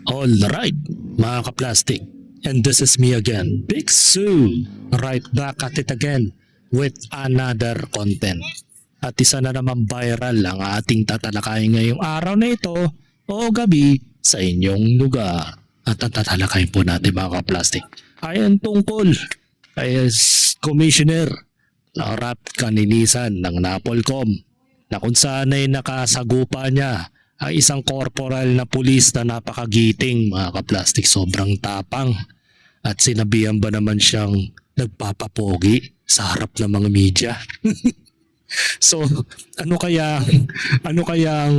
Alright, mga ka-plastic. And this is me again, Big Sue. Right back at it again with another content. At isa na naman viral ang ating tatalakayin ngayong araw na ito o gabi sa inyong lugar. At ang tatalakayin po natin mga ka-plastic ay ang tungkol kay Commissioner na rap kaninisan ng Napolcom na kung saan ay nakasagupa niya ang isang corporal na pulis na napakagiting mga ka-plastic, sobrang tapang at sinabihan ba naman siyang nagpapapogi sa harap ng mga media. So ano kaya ang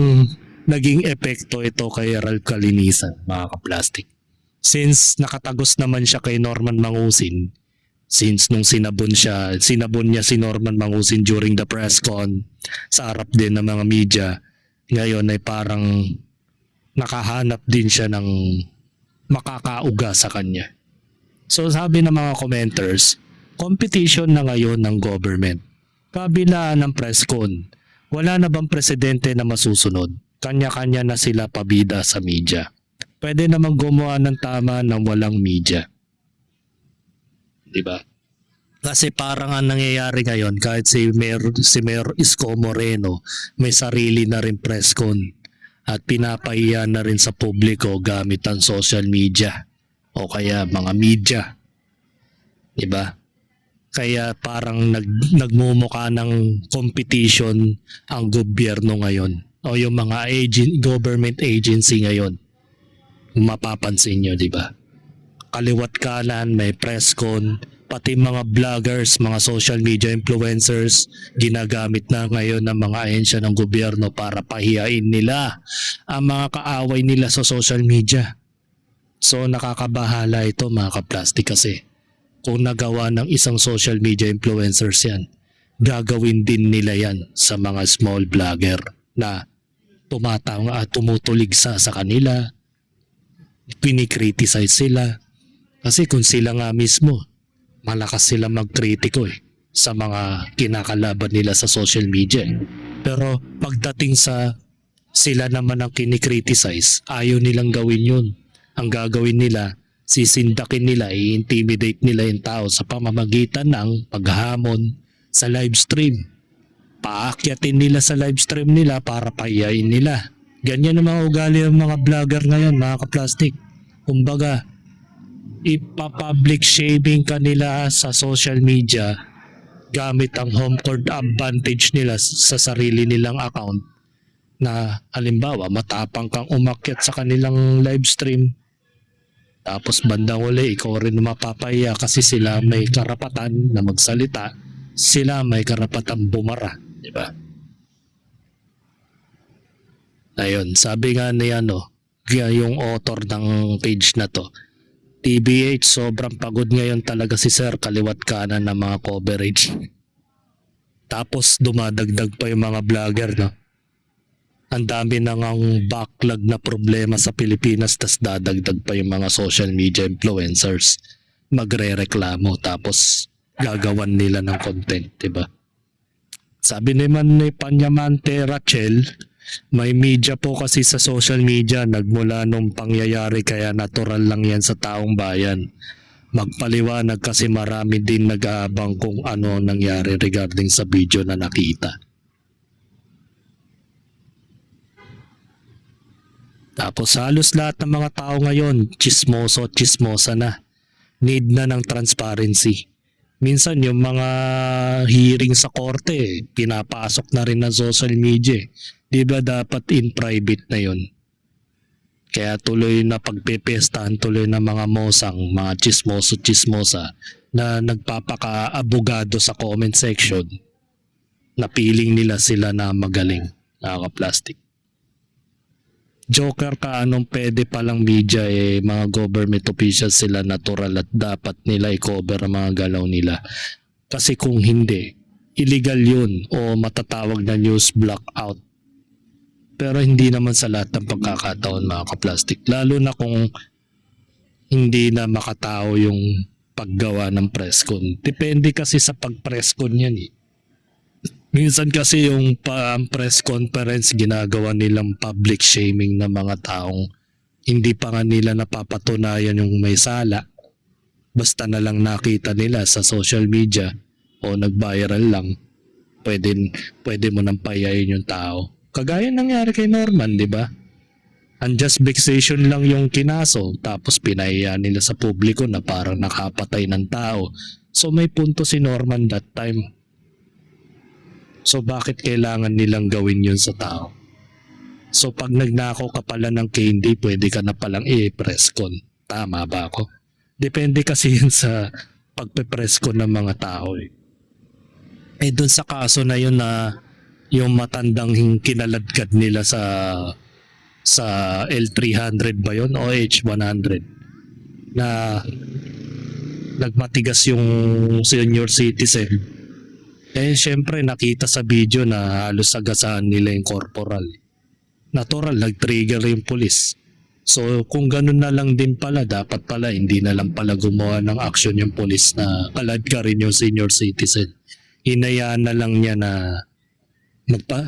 naging epekto ito kay Ralph Kalinisan mga ka-plastic? Since nakatagos naman siya kay Norman Mangusin, since nung sinabon niya si Norman Mangusin during the press con sa harap din ng mga media, ngayon ay parang nakahanap din siya ng makakauga sa kanya. So sabi ng mga commenters, competition na ngayon ng government. Kabilaan ng press con, wala na bang presidente na masusunod? Kanya-kanya na sila pabida sa media. Pwede namang gumawa ng tama ng walang media. Diba? Kasi parang ang nangyayari ngayon, kahit si Mayor Isko Moreno may sarili na rin press con at pinapahiya na rin sa publiko gamit ang social media o kaya mga media. Diba? Kaya parang nagmumukha ng competition ang gobyerno ngayon o yung mga government agency ngayon. Mapapansin nyo, diba? Kaliwat kanan may press con, pati mga vloggers, mga social media influencers, ginagamit na ngayon ng mga ahensya ng gobyerno para pahiyain nila ang mga kaaway nila sa social media. So nakakabahala ito mga ka-plastic kasi kung nagawa ng isang social media influencers yan, gagawin din nila yan sa mga small vlogger na tumutuligsa sa kanila, pinikriticize sila. Kasi kung sila nga mismo, malakas sila magkritiko sa mga kinakalaban nila sa social media. Pero pagdating sa sila naman ang kinikriticize, ayaw nilang gawin yun. Ang gagawin nila, sisindakin nila, i-intimidate nila yung tao sa pamamagitan ng paghamon sa live stream. Paakyatin nila sa live stream nila para pahiyain nila. Ganyan ang mga ugali ng mga vlogger ngayon, mga ka-plastic. Kumbaga, ipapublic shaming kanila sa social media gamit ang home court advantage nila sa sarili nilang account na halimbawa matapang kang umakyat sa kanilang live stream tapos bandang uli ikaw rin mapapahiya kasi sila may karapatan na magsalita, sila may karapatan bumara, di ba? Ayun, sabi nga niya yung author ng page na to, TBH, sobrang pagod ngayon talaga si Sir, kaliwat kanan ng mga coverage. Tapos dumadagdag pa yung mga vlogger, no? Ang dami na ngang backlog na problema sa Pilipinas, tas dadagdag pa yung mga social media influencers. Magre-reklamo tapos gagawan nila ng content, diba? Sabi naman ni Panyamante Rachel, may media po kasi sa social media nagmula nung pangyayari kaya natural lang yan sa taong bayan. Magpaliwanag kasi marami din nag-aabang kung ano nangyari regarding sa video na nakita. Tapos halos lahat ng mga tao ngayon, chismosa na. Need na ng transparency. Minsan yung mga hearing sa korte, pinapasok na rin ng social media. Di ba dapat in private na yon? Kaya tuloy na pagpepestahan tuloy ng mga mosang, mga chismosa na nagpapaka-abogado sa comment section na piling nila sila na magaling, nakaka-plastic. Joker ka, anong pwede palang media mga government officials sila natural at dapat nila i-cover ang mga galaw nila. Kasi kung hindi, illegal yun o matatawag na news blackout. Pero hindi naman sa lahat ng pagkakataon mga ka-plastic. Lalo na kung hindi na makatao yung paggawa ng press con. Depende kasi sa pag-press con yan Minsan kasi yung press conference ginagawa nilang public shaming ng mga taong Hindi pa nga nila napapatunayan yung may sala. Basta na lang nakita nila sa social media o nag-viral lang, pwede mo nang payayin yung tao. Kagaya nangyari kay Norman, di ba? Unjust vexation lang yung kinaso, tapos pinaya nila sa publiko na parang nakapatay ng tao. So may punto si Norman that time. So bakit kailangan nilang gawin yun sa tao? So pag nagnakaw ka pala ng candy, pwede ka na palang i-press con. Tama ba ako? Depende kasi yun sa pagpe-press con ng mga tao eh. Dun sa kaso na yun na yung matandang kinaladkad nila sa L300 ba yun o H100 na nagmatigas yung senior citizen. Syempre nakita sa video na halos sagasaan nila yung corporal. Natural, nag-trigger yung pulis. So kung ganun na lang din pala, dapat pala hindi na lang pala gumawa ng action yung pulis na kaladkarin yung senior citizen. Hinayaan na lang niya na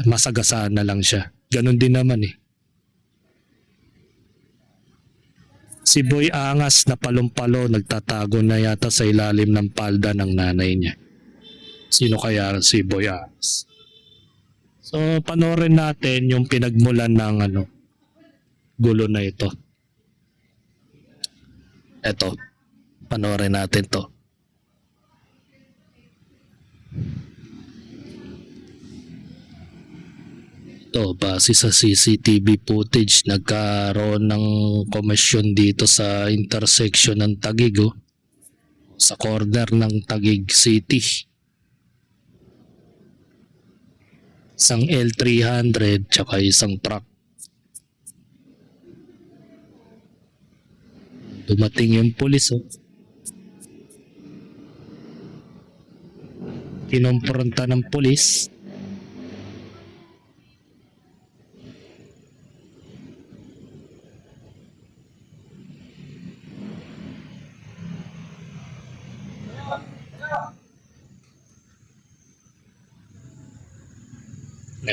masagasaan na lang siya. Ganun din naman eh. Si Boy Angas na palumpalo nagtatago na yata sa ilalim ng palda ng nanay niya. Sino kaya si Boy Angas? So panoorin natin yung pinagmulan ng gulo na ito. Eto, panoorin natin to. Ito, base sa CCTV footage, nagkaroon ng komisyon dito sa intersection ng Taguig, sa corner ng Taguig City. Isang L300 tsaka isang truck. Dumating yung pulis, Kinompronta ng pulis.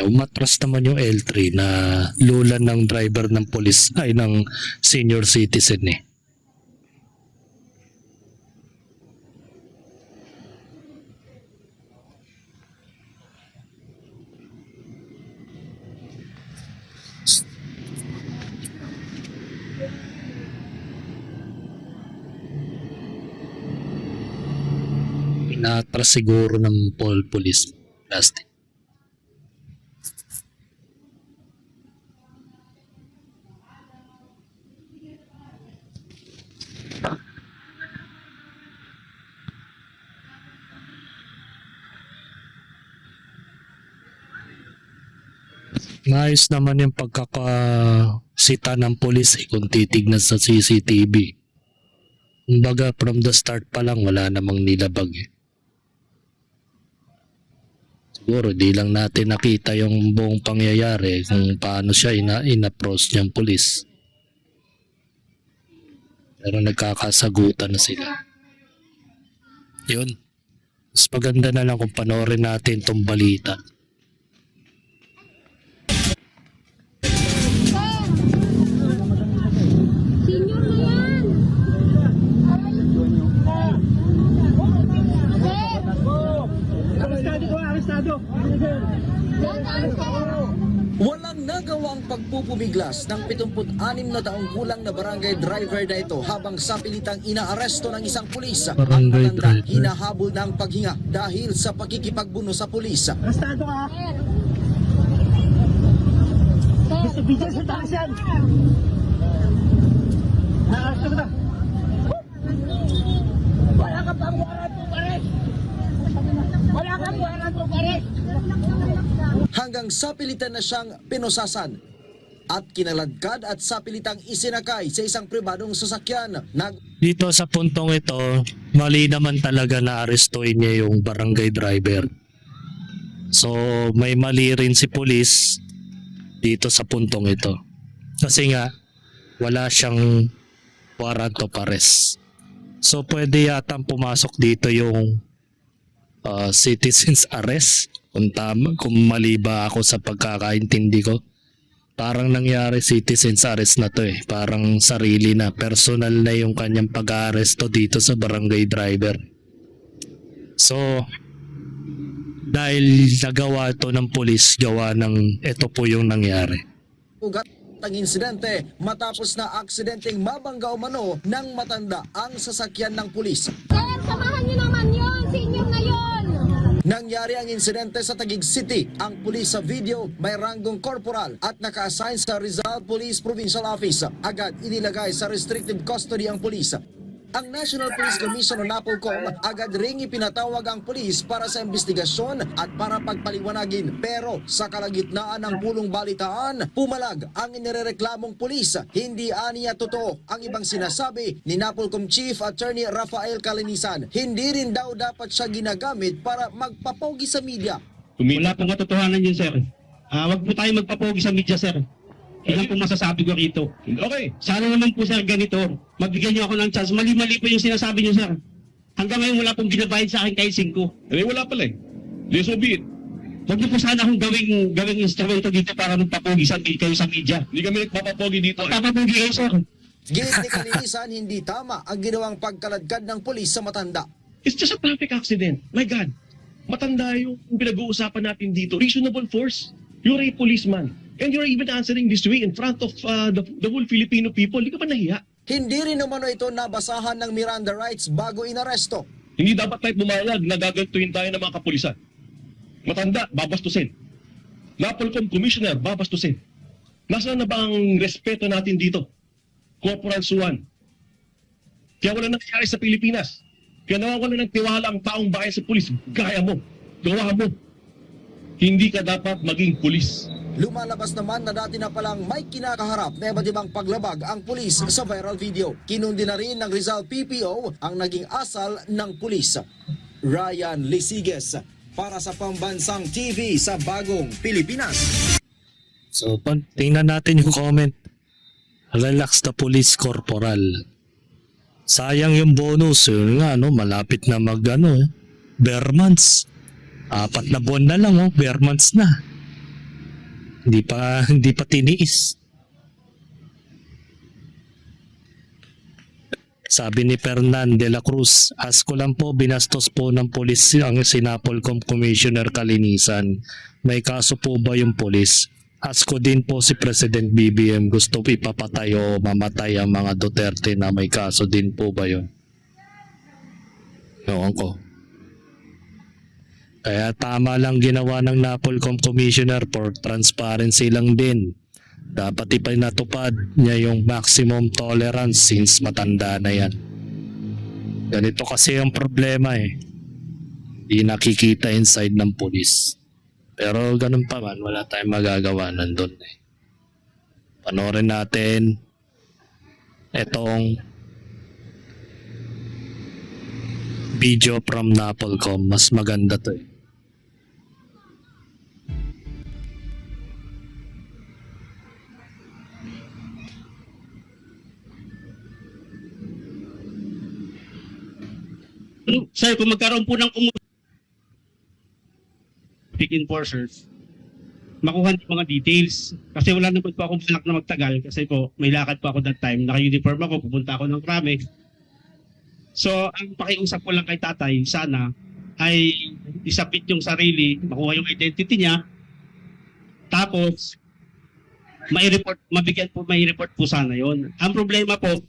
Umatras naman yung L3 na lula ng driver ng pulis ay ng senior citizen eh. Pinatras siguro ng police plastic. Maayos naman yung pagkakasita ng pulis kung titignan sa CCTV. Kumbaga from the start pa lang wala namang nilabag eh. Siguro di lang natin nakita yung buong pangyayari kung paano siya in-approach niyang pulis. Pero nagkakasagutan na sila. Yun. Mas maganda na lang kung panoorin natin tong balita. Walang nagawang pagpupumiglas ng 76 na taong gulang na barangay driver na ito habang sa pilitang inaaresto ng isang pulis. Ang matanda hinahabol ng paghinga dahil sa pagkikipagbuno sa pulis. Arestado ka! Gusto bigyan sa taas yan! Naaresto ka na! Wala ka pang warrant of arrest! Wala kang warrant of arrest! Hanggang sa pilitan na siyang pinusasan at kinaladkad at sa pilitang isinakay sa isang pribadong sasakyan. Dito sa puntong ito, mali naman talaga na arestuin niya yung barangay driver. So may mali rin si pulis dito sa puntong ito. Kasi nga, wala siyang warrant of arrest. So pwede yatang pumasok dito yung citizen's arrest. Kung mali ba ako sa pagkakaintindi ko. Parang nangyari citizen's arrest na to eh. Parang sarili na, personal na yung kanyang pag-aaresto dito sa barangay driver. So, dahil nagawa ito ng pulis, gawa ng ito po yung nangyari. Ugat ang insidente matapos na aksidenteng mabangga umano ng matanda ang sasakyan ng pulis. Sir, samahan niyo naman yun. Senior na yun. Nangyari ang insidente sa Taguig City. Ang pulis sa video may ranggong corporal at naka-assign sa Rizal Police Provincial Office. Agad inilagay sa restrictive custody ang pulis. Ang National Police Commission o NAPOLCOM agad ring ipinatawag ang pulis para sa investigasyon at para pagpaliwanagin. Pero sa kalagitnaan ng pulong balitaan, pumalag ang inirereklamong pulis. Hindi aniya totoo ang ibang sinasabi ni NAPOLCOM Chief Attorney Rafael Calinisan. Hindi rin daw dapat siya ginagamit para magpapogi sa media. Wala pong katotohanan yun, sir. Wag po tayo magpapogi sa media, sir. Ilan po masasabi ko rito. Okay. Sana naman po, sir, ganito. Magbigyan niyo ako ng chance. Mali-mali po yung sinasabi niyo, sir. Hanggang ngayon wala pong binabayad sa akin kahit 5. Eh, wala pala eh. Di so be it. Huwag niyo po sana akong gawing instrumento dito para magpapogi sa kayo sa media. Hindi kami nagpapapogi dito. Magpapogi kayo, sir. Gilid ni Calinisan, hindi tama ang ginawang pagkaladkad ng pulis sa matanda. It's just a traffic accident. My God. Matanda yung pinag-uusapan natin dito. Reasonable force. You're a policeman. And you're even answering this way in front of the whole Filipino people. Hindi ka ba nahiya? Hindi rin umano ito nabasahan ng Miranda rights bago inaresto. Hindi dapat tayo bumayag na gagantuin tayo ng mga kapulisan. Matanda, babastusin. NAPOLCOM Commissioner, babastusin. Nasaan na ba ang respeto natin dito? Corporal Suwan. Kaya wala nangyayari sa Pilipinas. Kaya nawawalan ng tiwala ang taong bayan sa pulis. Gaya mo. Gawa mo. Hindi ka dapat maging pulis. Lumalabas naman na dati na palang may kinakaharap na iba't ibang paglabag ang pulis sa viral video. Kinundi na rin ng Rizal PPO ang naging asal ng pulis. Ryan Lisiges para sa Pambansang TV sa Bagong Pilipinas. So, tingnan natin yung comment. Relax the police corporal. Sayang yung bonus. Yun nga, no? Malapit na bare months. 4 na buwan na lang, bare months na. Hindi pa tiniis. Sabi ni Fernan de la Cruz, asko lang po, binastos po ng pulis ang SNAPOLCOM Commissioner Calinisan. May kaso po ba yung pulis? Asko din po si President BBM, gusto ipapatay o mamatay ang mga Duterte na may kaso din po ba yun? Ewan ko. Kaya tama lang ginawa ng NAPOLCOM Commissioner for transparency lang din. Dapat ipinatupad niya yung maximum tolerance since matanda na yan. Ganito kasi ang problema eh. Hindi nakikita inside ng pulis. Pero ganun pa man, wala tayong magagawa nandun eh. Panoorin natin itong video from NAPOLCOM. Mas maganda to eh. Sir, kung magkaroon po ng pick enforcers, makuha ng mga details. Kasi wala naman po akong balak na magtagal kasi po may lakad po ako that time. Naka-uniform ako, pupunta ako ng krame. So, ang pakiusap ko lang kay tatay, sana, ay isapit yung sarili, makuha yung identity niya, tapos, may report po sana yon. Ang problema po,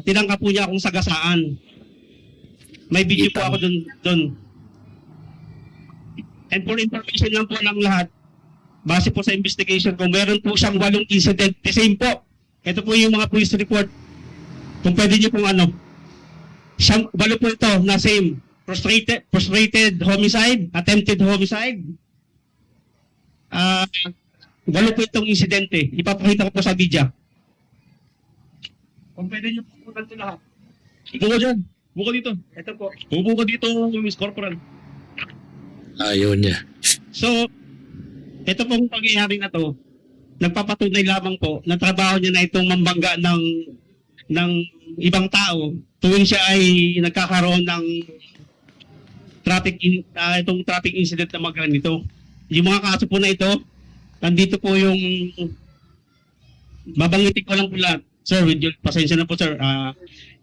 tinangka po niya akong sagasaan. May video po ako doon. And for information lang po ng lahat, base po sa investigation ko, meron po siyang 8 incident. The same po. Ito po yung mga police report. Kung pwede niyo pong 8 po ito na same. Frustrated homicide, attempted homicide. 8 po itong insidente. Ipapakita ko po sa media. Kung pwede niyo po ito lahat. Upo ka dyan. Upo ka dito. Ito po. Upo ka dito, Miss Corporal. Ayaw niya. So, ito pong pangyayari na to, nagpapatunay lamang po na trabaho niya na itong mambangga ng ibang tao tuwing siya ay nagkakaroon ng itong traffic incident na mga ganito. Yung mga kaso po na ito, nandito po yung babangitin ko lang po lahat. Sir, with your pasensya na po sir.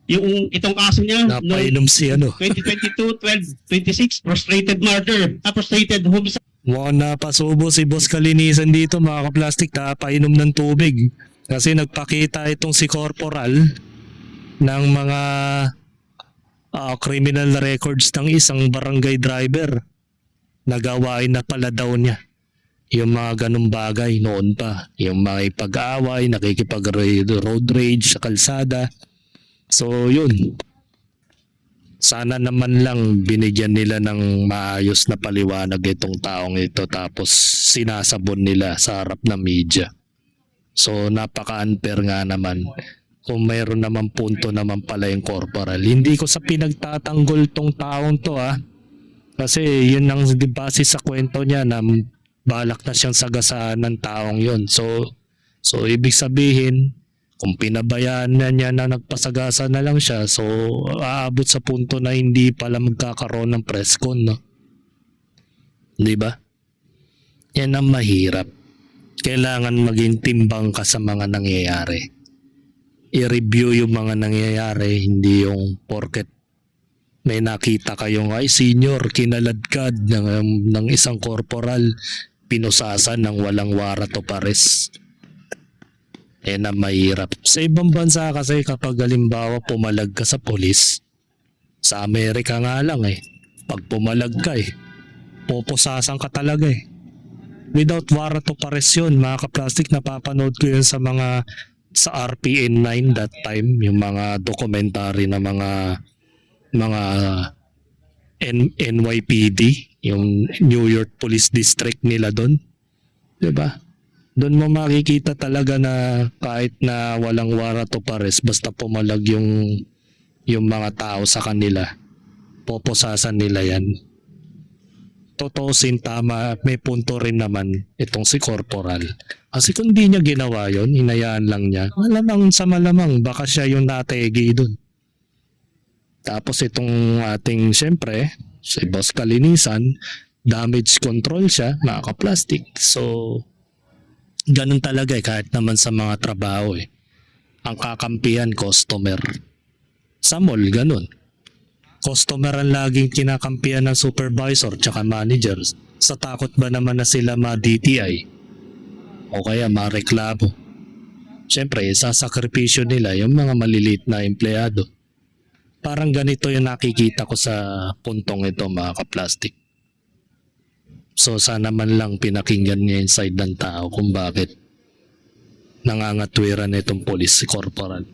Yung itong kaso niya no Napainom si ano. 2022-12-26 frustrated murder, frustrated homicide. Mukhang napasubo si Boss Kalinisan dito mga kaplastik, napainom ng tubig. Kasi nagpakita itong si Corporal ng mga criminal records ng isang barangay driver. Nagawain na pala daw niya yung mga ganung bagay noon pa. Yung mga ipag-aaway, nakikipag-road rage sa kalsada. So yun, sana naman lang binigyan nila ng maayos na paliwanag itong taong ito tapos sinasabon nila sa harap ng media. So napaka-unfair nga naman kung mayroon naman punto naman pala yung corporal. Hindi ko sa pinagtatanggol tong taong to kasi yun ang base sa kwento niya na balak na siyang sagasaan ng taong yun. So ibig sabihin, kung pinabayaan na niya na nagpasagasa na lang siya, so aabot sa punto na hindi pala magkakaroon ng press con, no? Di ba? Yan ang mahirap. Kailangan maging timbang ka sa mga nangyayari. I-review yung mga nangyayari, hindi yung porket may nakita kayong senior, kinaladkad ng isang corporal, pinusasan ng walang warat o pares. Na mahirap. Sa ibang bansa kasi kapag halimbawa pumalag ka sa polis, sa Amerika nga lang pag pumalag ka pupusasan ka talaga without warrant of arrest yun mga kaplastik. Napapanood ko yun sa RPN 9 that time, yung mga documentary na mga NYPD, yung New York Police District nila doon, diba? Doon mo makikita talaga na kahit na walang warrant of arrest, basta pumalag yung mga tao sa kanila, poposasan nila yan. Totosin tama, may punto rin naman itong si Corporal. Kasi kung di niya ginawa yon, hinayaan lang niya, malamang sa malamang baka siya yung nategi doon. Tapos itong ating siyempre, si Boss Kalinisan, damage control siya, mga kaplastik. So ganun talaga kahit naman sa mga trabaho ang kakampihan customer. Sa mall ganun, customer ang laging kinakampihan ng supervisor tsaka managers. Sa takot ba naman na sila ma-DTI o kaya ma-reklamo? Siyempre sasakripisyo nila yung mga maliliit na empleyado. Parang ganito yung nakikita ko sa puntong ito mga kaplastik. So sana man lang pinakinggan niya yung side ng tao kung bakit nangangatwiran itong police corporal.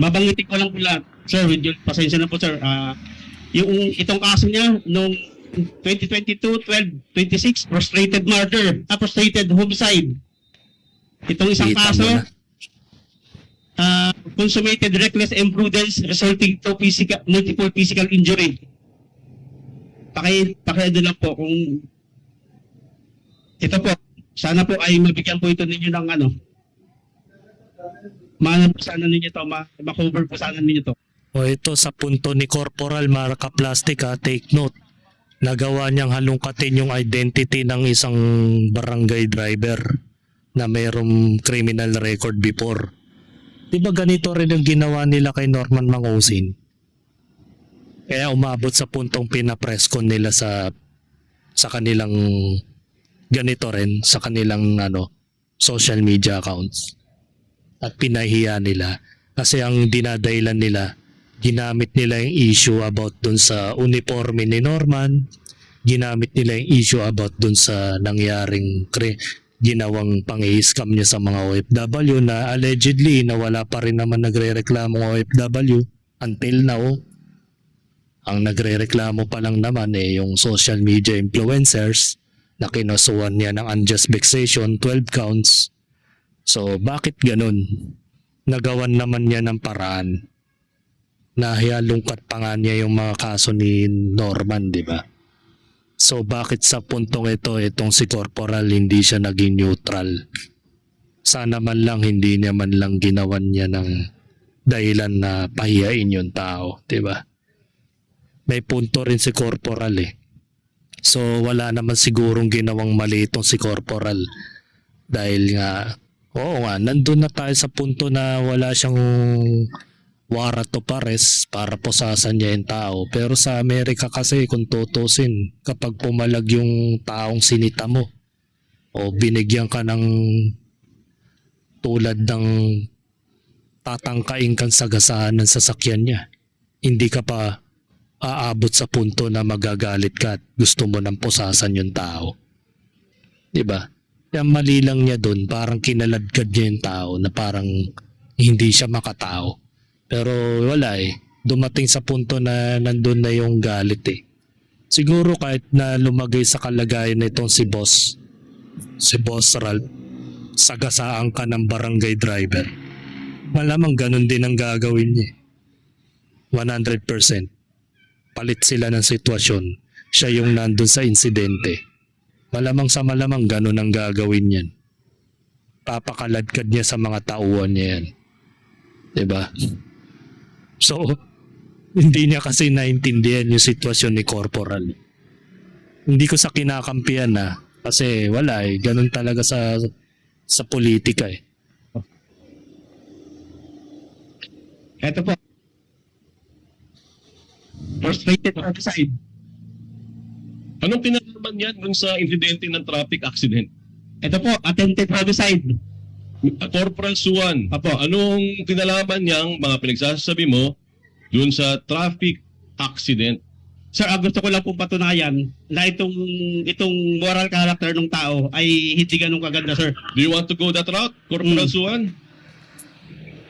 Babangitin ko lang po lahat. Sir, with your pasensya na po sir. Yung itong kaso niya noong 2022-12-26 frustrated murder, frustrated homicide. Itong isang Kita kaso, mo na. consummated reckless imprudence resulting to multiple physical injury. Pakiado lang po kung ito po, sana po ay mabigyan po ito ninyo ng maano po sana ninyo to, ma-cover po sana ninyo to. O ito sa punto ni Corporal Marka Plastic take note. Nagawa niyang halungkatin yung identity ng isang barangay driver na mayroong criminal record before. Diba ganito rin ang ginawa nila kay Norman Mangusin? Kaya umabot sa puntong pinapreskon nila sa kanilang ganito rin, sa kanilang social media accounts. At pinahiya nila kasi ang dinadailan nila, ginamit nila yung issue about dun sa uniforme ni Norman, ginamit nila yung issue about dun sa nangyaring ginawang pang-i-scam niya sa mga OFW na allegedly na wala pa rin naman nagre-reklamong OFW until now. Ang nagre-reklamo pa lang naman yung social media influencers na kinasuhan niya ng unjust vexation, 12 counts. So bakit ganun? Nagawan naman niya ng paraan. Nahialungkat pa nga niya yung mga kaso ni Norman, di ba? So bakit sa puntong itong si Corporal hindi siya naging neutral? Sana man lang hindi niya man lang ginawan niya ng dahilan na pahiyain yung tao, di ba? may punto rin si Corporal eh. So wala naman sigurong ginawang mali itong si Corporal. Dahil nga, oo nga, nandun na tayo sa punto na wala siyang warrant of arrest para pusasan niya yung tao. Pero sa Amerika kasi kung tutusin, kapag pumalag yung taong sinita mo o binigyan ka ng tulad ng tatangkain kang sagasaan ng sasakyan niya, hindi ka pa aabot sa punto na magagalit ka at gusto mo nang pusasan yung tao. Diba? Yung mali lang niya dun, parang kinaladkad niya yung tao na parang hindi siya makatao. Pero wala eh. Dumating sa punto na nandun na yung galit eh. Siguro kahit na lumagay sa kalagayan na itong si Boss Ralph, sagasaan ka ng barangay driver, malamang ganun din ang gagawin niya. 100%. Palit sila ng sitwasyon. Siya yung nandun sa insidente. Malamang sa malamang ganun ang gagawin niyan. Papakaladkad niya sa mga tauhan niya yan. Diba? So, hindi niya kasi naintindihan yung sitwasyon ni Corporal. Hindi ko sa kinakampihan na kasi wala eh. Ganun talaga sa politika eh. Ito po. Frustrated homicide. Anong kinalaman yan dun sa insidente ng traffic accident? Ito po, attempted homicide. Corporal Suwan, anong kinalaman niyang mga pinagsasabi mo dun sa traffic accident? Sir, gusto ko lang pong patunayan na itong moral character ng tao ay hindi ganun kaganda, sir. Do you want to go that route, Corporal Suwan?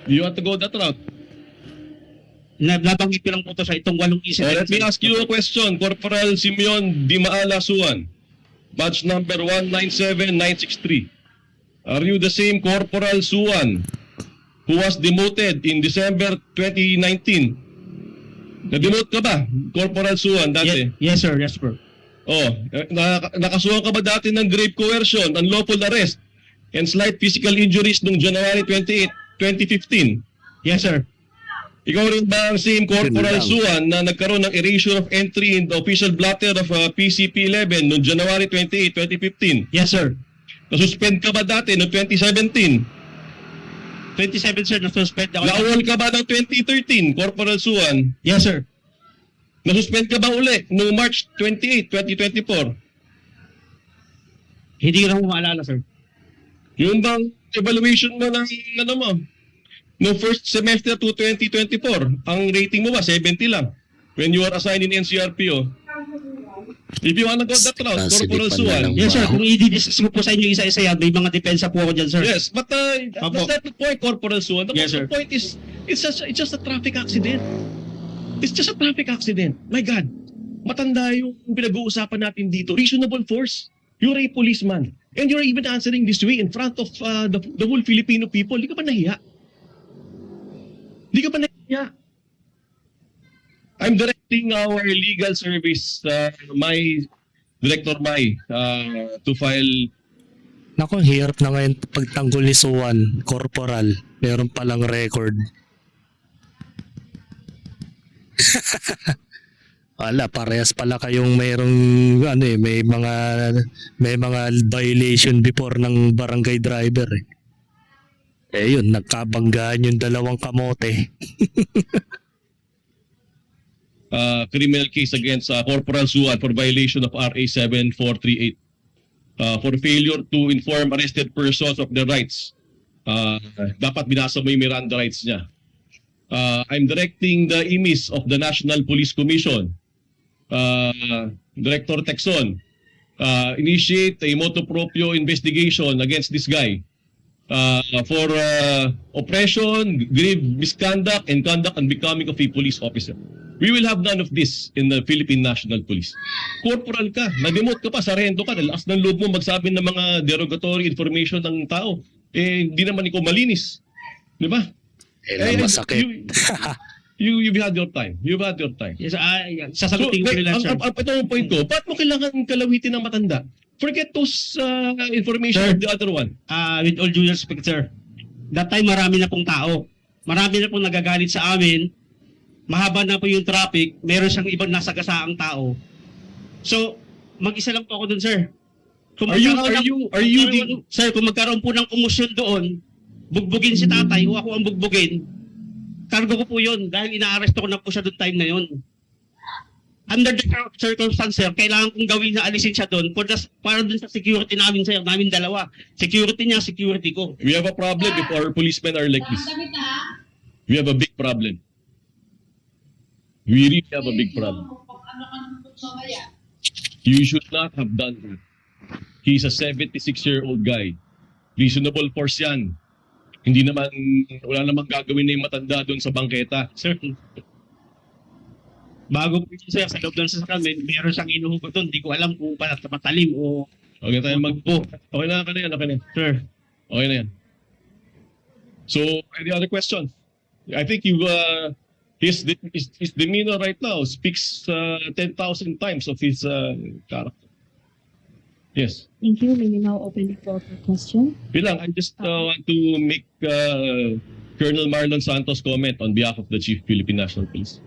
Do you want to go that route? Nabanggit ko lang po ito sa itong 8 incident. Let me ask you a question, Corporal Simeon Dimaala Suwan, badge number 197963. Are you the same Corporal Suwan who was demoted in December 2019? Na-demote ka ba, Corporal Suwan, dati? Yes, sir. Yes, sir. Oh, nakasuhan ka ba dati ng grave coercion, unlawful arrest, and slight physical injuries noong January 28, 2015? Yes, sir. Ikaw rin ba ang same Corporal Yun lang. Suwan na nagkaroon ng erasure of entry in the official blotter of PCP-11 noong January 28, 2015? Yes, sir. Nasuspend ka ba dati noong 2017? 27, sir, na-suspend ako. Naawol ka ba ng 2013, Corporal Suwan? Yes, sir. Nasuspend ka ba uli noong March 28, 2024? Hindi ko na po maalala, sir. Yung bang evaluation mo ng ano mo? No first semester to 2024, ang rating mo ba 70 lang when you were assigned in NCRPO? If you wanna go that route, Corporal Suwan. Yes, sir. Kung i-discuss ko po sa inyo isa-isa yan, may mga depensa po ako dyan, sir. Yes, but that's not the point, Corporal Suwan. Yes, sir. The point is, it's just a traffic accident. It's just a traffic accident. My God, matanda yung pinag-uusapan natin dito. Reasonable force. You're a policeman. And you're even answering this way in front of the whole Filipino people. Di ka ba nahiya? Di ka ba nahiya? I'm directing our legal service, Director Mai, to file. Naku, hirap na ngayon pagtanggol ni Suwan, Corporal. Meron palang record. Wala, parehas pala kayong mayroong may mga violation before ng barangay driver eh. Eh yun, nagkabanggaan yung dalawang kamote. Criminal case against Corporal Suwan for violation of RA 7438 for failure to inform arrested persons of their rights. Dapat binasa mo yung Miranda rights niya. I'm directing the IMIS of the National Police Commission, Director Texon, initiate a motu proprio investigation against this guy for oppression, grave misconduct, and conduct unbecoming of a police officer. We will have none of this in the Philippine National Police. Corporal ka, na-demote ka pa, sarento ka, lakas ng loob mo magsabi ng mga derogatory information ng tao. Eh, hindi naman ikaw malinis. Di ba? Masakit. You've had your time. You've had your time. Yes, sasagutin ko nila, sir. Ito ang point ko. Ba't mo kailangan kalawitin ng matanda? Forget those information Sir. of the other one. With all due respect, sir, that time marami na pong tao. Marami na pong nagagalit sa amin mahaba na po yung traffic, meron siyang ibang nasagasaang tao. So, mag-isa lang po ako dun, sir. Kung sir, kung magkaroon po ng komosyon doon, bugbugin si tatay o ako ang bugbugin, kargo ko po yun dahil ina-arresto ko na po siya doon time na yun. Under the circumstance, sir, kailangan kong gawin na alisin siya doon para doon sa security namin, sir, namin dalawa. Security niya, security ko. We have a problem if our policemen are like this. We have a big problem. We really have a big problem. You should not have done that. He's a 76-year-old guy. Reasonable force yan. Wala namang gagawin na yung matanda doon sa bangketa. Sir, bago po yun, sir, sa loob ng sasakyan, meron siyang inuhugot doon. Hindi ko alam kung matalim o... Okay tayo Okay na yan, okay na yan. Sir, Okay na yan. So, any other questions? I think his demeanor right now speaks 10,000 times of his character. Yes. Thank you. May we now open the floor for question? Bilang, I just want to make Colonel Marlon Santos comment on behalf of the Chief Philippine National Police.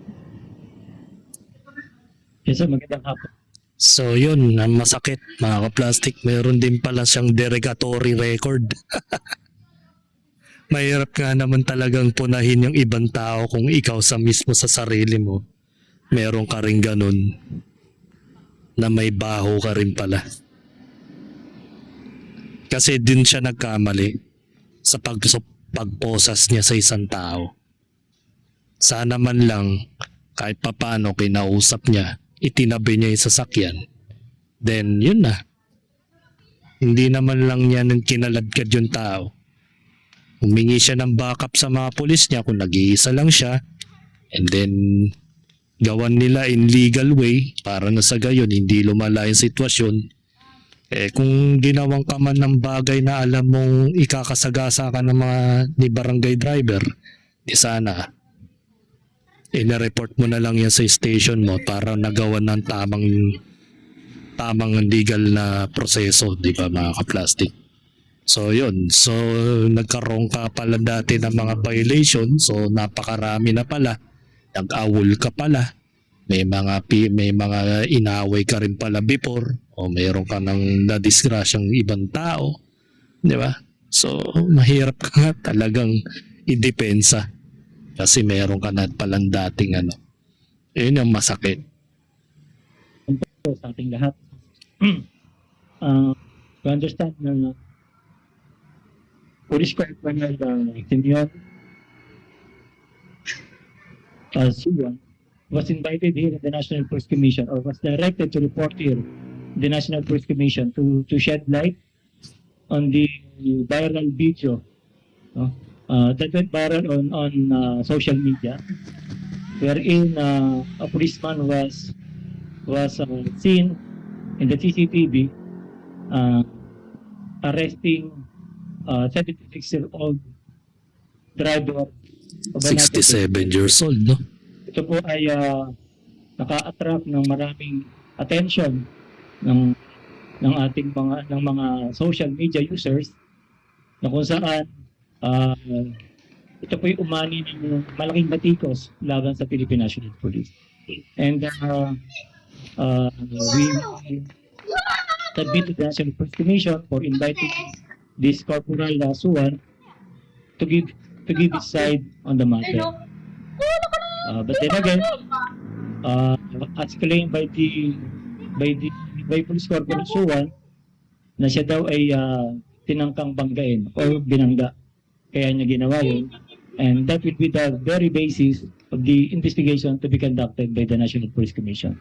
Yes, sir. Magandang hapon. So yun, ang masakit mga ka-plastic, meron din pala siyang derogatory record. Mahirap nga naman talagang punahin yung ibang tao kung ikaw mismo sa sarili mo. Meron ka rin ganun na may baho ka rin pala. Kasi din siya nagkamali sa pagposas niya sa isang tao. Sana man lang kahit papaano kinausap niya, itinabi niya yung sasakyan. Then yun na. Hindi naman lang niya nang kinaladkad yung tao. Humingi siya ng backup sa mga pulis niya kung nag-iisa lang siya. And then gawan nila in legal way para na sa gayon hindi lumala yung sitwasyon. Kung ginawang ka man ng bagay na alam mong ikakasagasa ka ng mga ni barangay driver, di sana ina-report mo na lang yan sa station mo para nagawan ng tamang legal na proseso, di ba mga ka-plastic? So yun, so nagkaroon ka pala dati ng mga violation, so napakarami na pala, nag-awol ka pala, may mga inaway ka rin pala before, o mayroon ka ng nadisgrasyang ibang tao, di ba? So mahirap ka nga talagang idepensa kasi mayroon ka na palang dating yun yung masakit. Po sa ating lahat. To understand na Police Colonel Simeon Suwan was invited here in the National Police Commission or was directed to report here in the National Police Commission to shed light on the viral video that went viral on social media, wherein a policeman was seen in the CCTV arresting 76-year-old driver of a 67 years old, no? Ito po ay naka-attract ng maraming attention ng ating mga social media users na kung saan ito po yung umani ng malaking batikos laban sa Philippine National Police. And we submit to the National Police Commission for inviting this Corporal Suwan to give his side on the matter. But then again, as claimed by Police Corporal Suwan, na siya daw ay tinangkang banggain or binangga. Kaya niya ginawa yun. And that will be the very basis of the investigation to be conducted by the National Police Commission.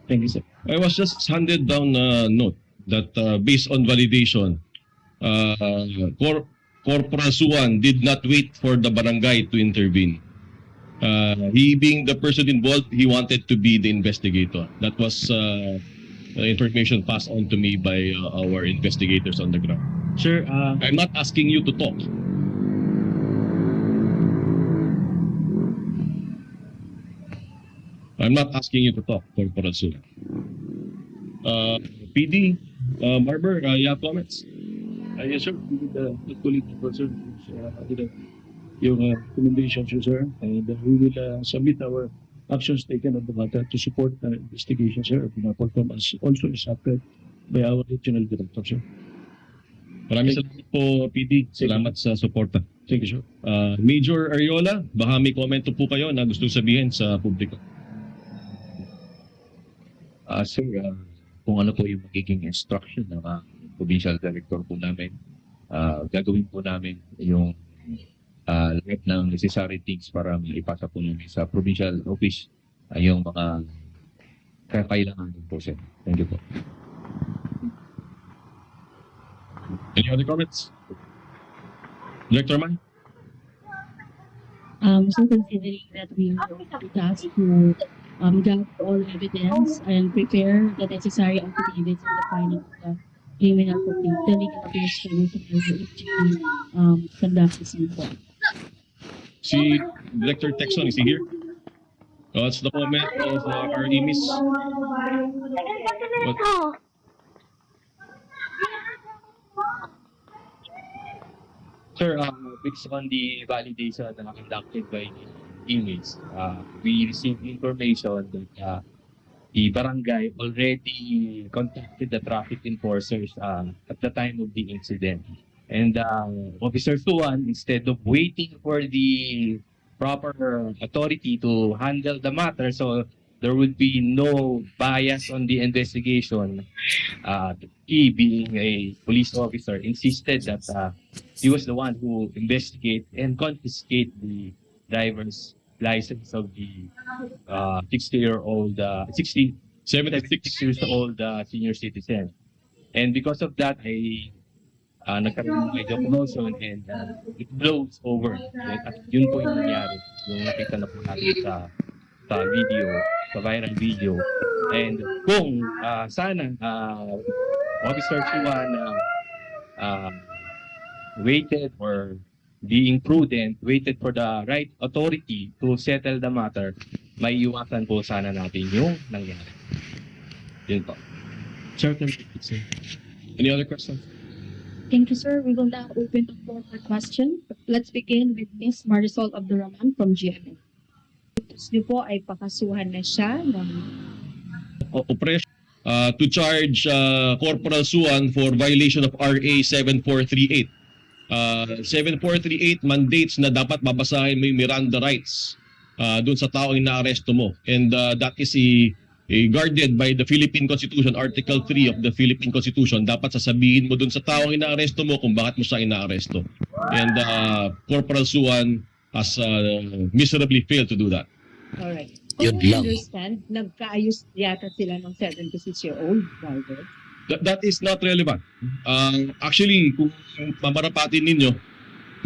Thank you, sir. I was just handed down a note that based on validation, Corporal Suwan did not wait for the barangay to intervene. He being the person involved, he wanted to be the investigator. That was information passed on to me by our investigators on the ground. sir, I'm not asking you to talk. I'm not asking you to talk, Corporal Suwan. PD, Barber, you have comments? Yes, sir. The police person yung recommendations, sir, and we will submit our actions taken on the matter to support the investigation, sir, of Napolcom as also instructed by our regional director, sir. Maraming salamat po, PD. Salamat sa suporta. Thank you, sir. Major Ariola, baka may komento po kayo na gusto sabihin sa publiko. Sir, kung ano po yung magiging instruction ng provincial director po namin, gagawin po namin yung lahat ng necessary things para maipasa po namin sa provincial office yung mga kakailangan po, sir. Thank you po. Any other comments? Director Man? So considering that we are tasked to gather all evidence and prepare the necessary affidavits in the filing of the criminal complaint, the legal affairs committee will actually conduct this report. Si Director Texon, is he here? What's the comment of our emis? What? Sir, based on the validation conducted by the emails, we received information that the barangay already contacted the traffic enforcers at the time of the incident. And Officer Suan, instead of waiting for the proper authority to handle the matter, so there would be no bias on the investigation, he, being a police officer, insisted that he was the one who investigate and confiscate the driver's license of the 76 years old senior citizen. And because of that, I nagkaroon ng commotion and it blows over. At yun po yung nangyari. Yung nakita na po natin sa video, sa viral video. And kung sana Officer Suwan waited or being prudent, waited for the right authority to settle the matter, may iwasan po sana natin yung nangyari. Yun po. Any other questions? Thank you, sir. We will now open the floor for question. Let's begin with Ms. Marisol Abdurrahman from GMA. Gusto po ay pakasuhan na siya ng Operation to charge Corporal Suan for violation of RA 7438. 7438 mandates na dapat babasahin mo yung Miranda rights dun sa taong inaaresto mo. And that is guarded by the Philippine Constitution, Article 3 of the Philippine Constitution. Dapat sasabihin mo dun sa taong inaaresto mo kung bakit mo siya inaaresto. And Corporal Suan has miserably failed to do that. alright. Yun Kung I lang. understand, nagkaayos yata sila ng 76-year-old driver. That is not relevant. Actually, kung mamarapatin ninyo,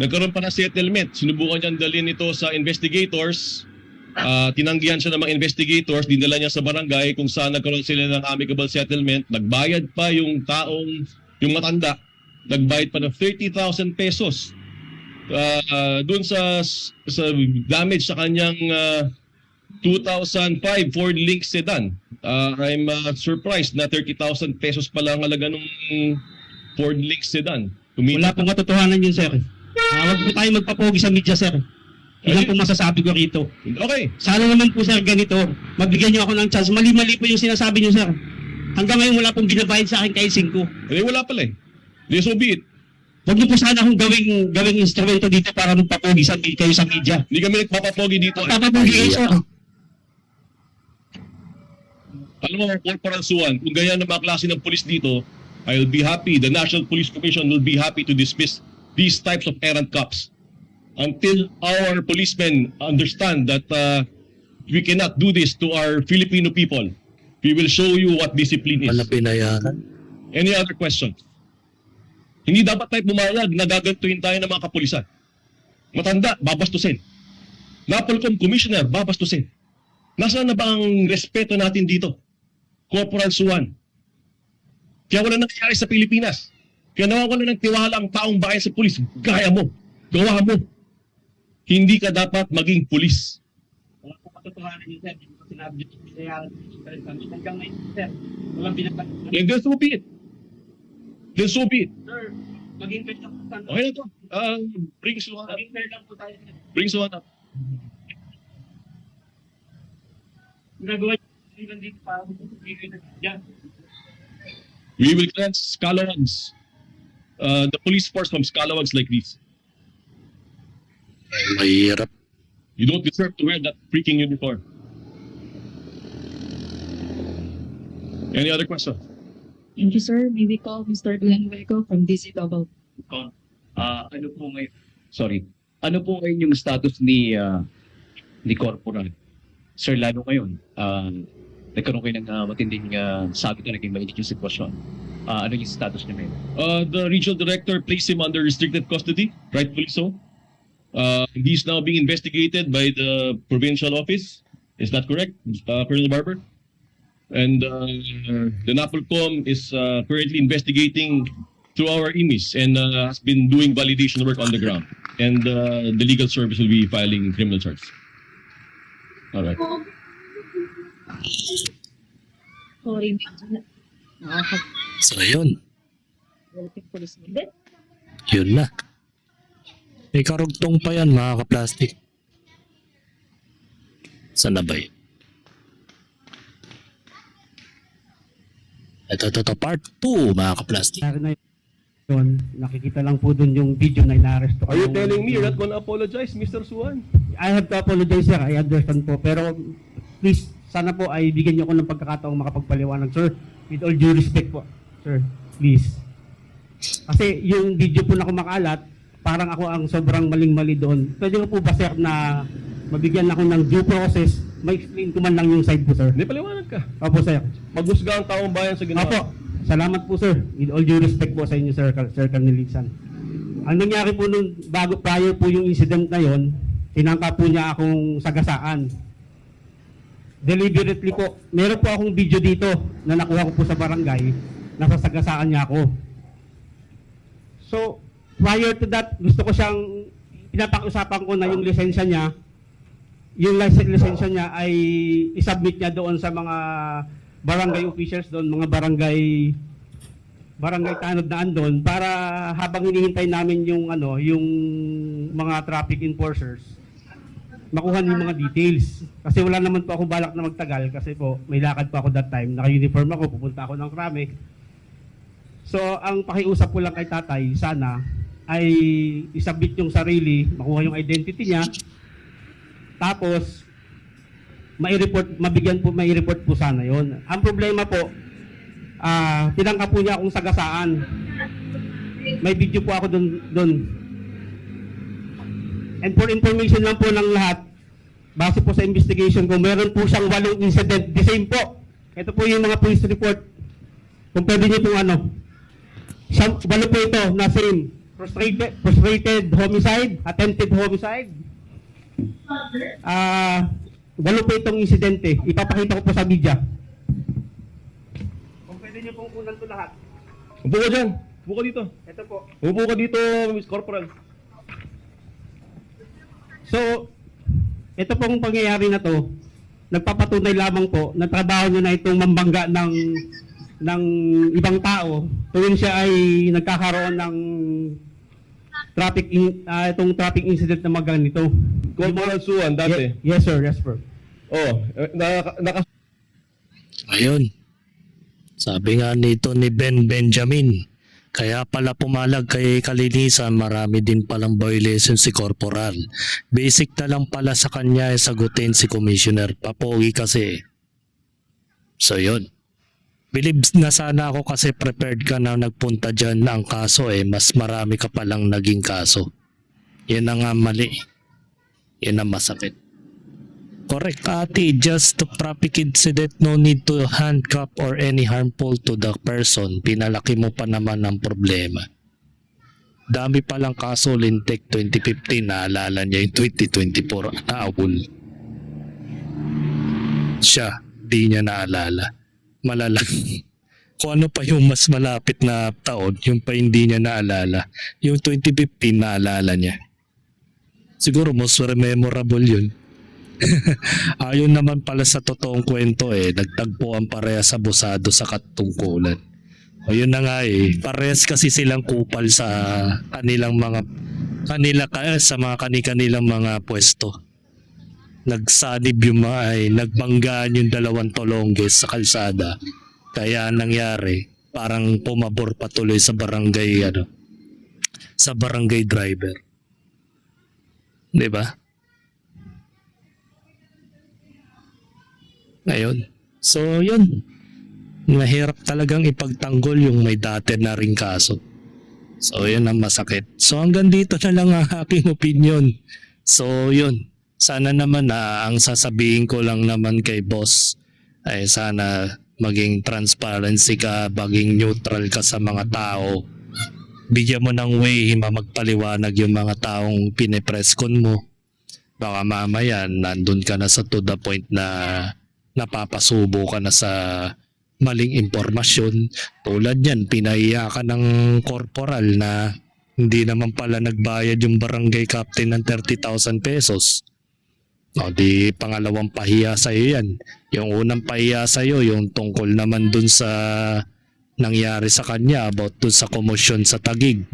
nagkaroon pa na settlement. Sinubukan niyang dalhin ito sa investigators. Tinanggihan siya ng mga investigators. Dinala niya sa barangay kung saan nagkaroon sila ng amicable settlement. Nagbayad pa yung taong, yung matanda. Nagbayad pa ng 30,000 pesos. Doon sa damage sa kanyang 2005 Ford Link sedan. I'm surprised na 30,000 pesos pa lang halaga ng Ford Link sedan. Wala pong katotohanan yun, sir. Huwag po tayo magpapogi sa media, sir. Ilan po masasabi ko rito. Okay. Sana naman po, sir, ganito. Mabigyan niyo ako ng chance. Mali-mali po yung sinasabi niyo, sir. Hanggang ngayon wala pong binabayad sa akin kahit 5. Wala pala eh. So be it. Huwag niyo po sana akong gawing instrumento dito para magpapogi kayo sa media. Hindi kami nagpapapogi dito. Papapogi kayo, sir. Alam mo, Corporal Suan, kung ganyan ang mga klase ng police dito, I'll be happy. The National Police Commission will be happy to dismiss these types of errant cops until our policemen understand that we cannot do this to our Filipino people. We will show you what discipline is. Wala pinayaran. Any other questions? Hindi dapat tayo pumayag na gagantuin tayo ng mga kapulisan. Matanda, babastusin. Napolcom Commissioner, babastusin. Nasaan na ba ang respeto natin dito? Corporal Suan. Kaya wala nangyayari sa Pilipinas. Kaya nawawala ng tiwala ang taong bayan sa pulis. Gaya mo. Gawa mo. Hindi ka dapat maging pulis. Wala pong katotohanan yun, sir. Hindi ko sinabi niyo yung binayaran kami. Hanggang ngayon, sir. Walang binabalik. And then so be it. Then so be it. Sir, Maging fair lang po tayo. Okay na to. Bring Suhan up. Maging fair lang po tayo. Bring Suhan up. Nagawa niyo lang dito para yan. We will cleanse scalawags. The police force from scalawags like this. Mahirap. You don't deserve to wear that freaking uniform. Any other questions? Thank you, sir. May we call Mr. Glenn Hueco from DCW. Ano po ngayon? Sorry. Ano po ngayon yung status ni Corporal? Sir, lalo ngayon, nagkaroon kayo ng matinding sabi ko, naging mainit yung sitwasyon. Ano yung status niya ngayon? The regional director placed him under restricted custody, rightfully so. He's now being investigated by the provincial office. Is that correct, Colonel Barber? And the NAPOLCOM is currently investigating through our IMIS and has been doing validation work on the ground. And the legal service will be filing criminal charges. All right. Sorry, So yun. police. Yun na. May karugtong pa yan mga kaplastik. Saan na ba yun? Ito, part 2 mga kaplastik. na yun, nakikita lang po dun yung video na inaaresto ko. Are you telling me you're not going to apologize, Mr. Suhan? I have to apologize, sir. I understand po. Pero please, sana po ay bigyan niyo ako ng pagkakataong makapagpaliwanag, sir. With all due respect po, sir. Please. Kasi yung video po na kumakalat, parang ako ang sobrang maling-mali doon. Pwede ko po ba, sir, na mabigyan ako ng due process, ma-explain ko man lang yung side po, sir. Hindi, paliwanag ka. Opo, sir. Maghusga ang taong bayan sa ginawa. Opo. Salamat po, sir. With all due respect po sa inyo, Sir Carnelisan. Ang nangyari po nung prior po yung incident na yon, tinangka po niya akong sagasaan. Deliberately po. Meron po akong video dito na nakuha ko po sa barangay. Nasa sagasaan niya ako. So, prior to that, gusto ko siyang, pinapakiusapan ko na yung lisensya niya, yung lisensya niya ay isubmit niya doon sa mga barangay officials doon, mga barangay tanod na andon, para habang hinihintay namin yung yung mga traffic enforcers makuha yung mga details. Kasi wala naman po akong balak na magtagal kasi po may lakad pa ako that time, naka-uniform ako, pupunta ako ng Krame. So ang pakiusap ko lang kay tatay, sana ay isubmit yung sarili, makuha yung identity niya, tapos mai-report po sana yon. Ang problema po, tinangka po niya akong sagasaan. May video po ako doon. And for information lang po ng lahat, base po sa investigation ko, meron po siyang 8 incident. The same po. Ito po yung mga police report. Kung pwede niyo pong 8 po ito na same. Frustrated homicide, attempted homicide. 8 po itong insidente. Ipapakita ko po sa media. Kung pwede niyo pong kunan ito lahat. Upo ka dyan. Upo ka dito. Ito po. Upo ka dito, Miss Corporal. So, ito pong pangyayari na to, nagpapatunay lamang po na trabaho niyo na itong mambangga ng ibang tao tuwing siya ay nagkakaroon ng itong traffic incident na maganito. Corporal Suhan, dati. Yes, sir. Yes, sir. Oh, Ayun. Sabi nga nito ni Benjamin, kaya pala pumalag kay kalinisan, marami din palang violation si Corporal. Basic na lang pala sa kanya ay sagutin si Commissioner. Papogi kasi. So yun. Believe na sana ako kasi prepared ka na nagpunta dyan ang kaso mas marami ka palang naging kaso. Yan ang mali. Yan ang masakit. Correct, ate. Just to traffic incident, no need to handcuff or any harmful to the person. Pinalaki mo pa naman ang problema. Dami palang kaso, Lintek 2015, naalala niya yung 2024, naawol. Siya, di niya naalala. Malala. Kung ano pa yung mas malapit na taon, yung pa hindi niya naalala. Yung 2015, naalala niya. Siguro most memorable yun. Ayon naman pala sa totoong kwento nagtagpo ang pareha sa abusado sa katungkulan. Ayun na nga eh. Parehas kasi silang kupal sa kanilang mga sa mga kanilang mga pwesto. Nagsanib yung mga nagbanggaan yung dalawang tolongges sa kalsada. Kaya nangyari, parang pumabor patuloy sa barangay sa barangay driver. 'Di ba? Ngayon. So, yun. Mahirap talagang ipagtanggol yung may dati na ring kaso. So, yun ang masakit. So, hanggang dito na lang ang aking opinion. So, yun. Sana naman ang sasabihin ko lang naman kay boss ay sana maging transparency ka, maging neutral ka sa mga tao. Bigyan mo ng way magpaliwanag yung mga taong pinepreskon mo. Baka mamaya nandun ka na sa to the point na napapasubo ka na sa maling impormasyon. Tulad yan, pinahiya ka ng korporal na hindi naman pala nagbayad yung barangay captain ng 30,000 pesos. O di pangalawang pahiya sa'yo yan. Yung unang pahiya sa'yo, yung tungkol naman dun sa nangyari sa kanya about dun sa komosyon sa Taguig.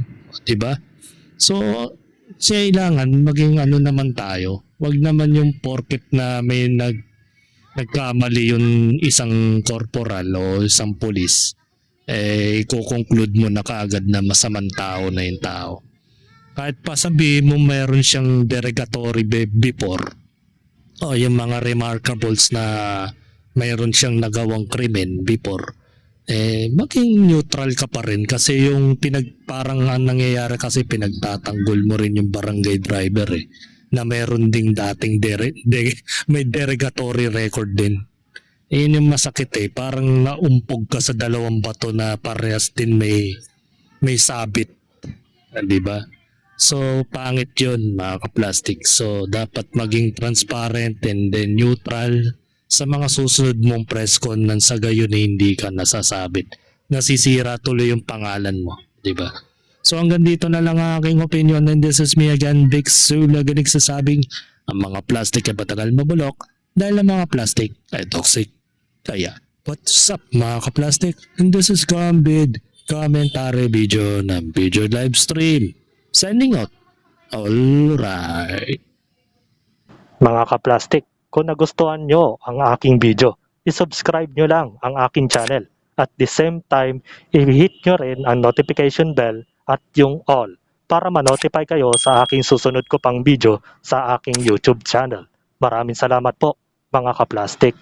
Diba? So, kailangan maging naman tayo. Wag naman yung porket na may nagkamali yung isang korporal o isang pulis, i-conclude mo na kaagad na masamang tao na yung tao. Kahit pa sabihin mo mayroon siyang derogatory before, o yung mga remarkables na mayroon siyang nagawang krimen before, maging neutral ka pa rin kasi yung parang ang nangyayari kasi pinagtatanggol mo rin yung barangay driver na mayroon ding dating may derogatory record din. Yun yung masakit parang naumpog ka sa dalawang bato na parehas din may sabit. Di ba? So, pangit yun mga kaplastic. So, dapat maging transparent and then neutral sa mga susunod mong press con nang sa gayon hindi ka nasasabit. Nasisira tuloy yung pangalan mo. Di ba? So hanggang dito na lang ang aking opinion, and this is me again, Big Sue, lagi nagsasabing ang mga plastic ay patagal mabulok dahil ang mga plastic ay toxic. Kaya, what's up mga kaplastic? And this is Gambid, commentary video ng video live stream. Signing out. Alright. Mga kaplastic, kung nagustuhan nyo ang aking video, isubscribe nyo lang ang aking channel. At the same time, i-hit nyo rin ang notification bell at yung all para ma-notify kayo sa aking susunod ko pang video sa aking YouTube channel. Maraming salamat po mga kaplastik.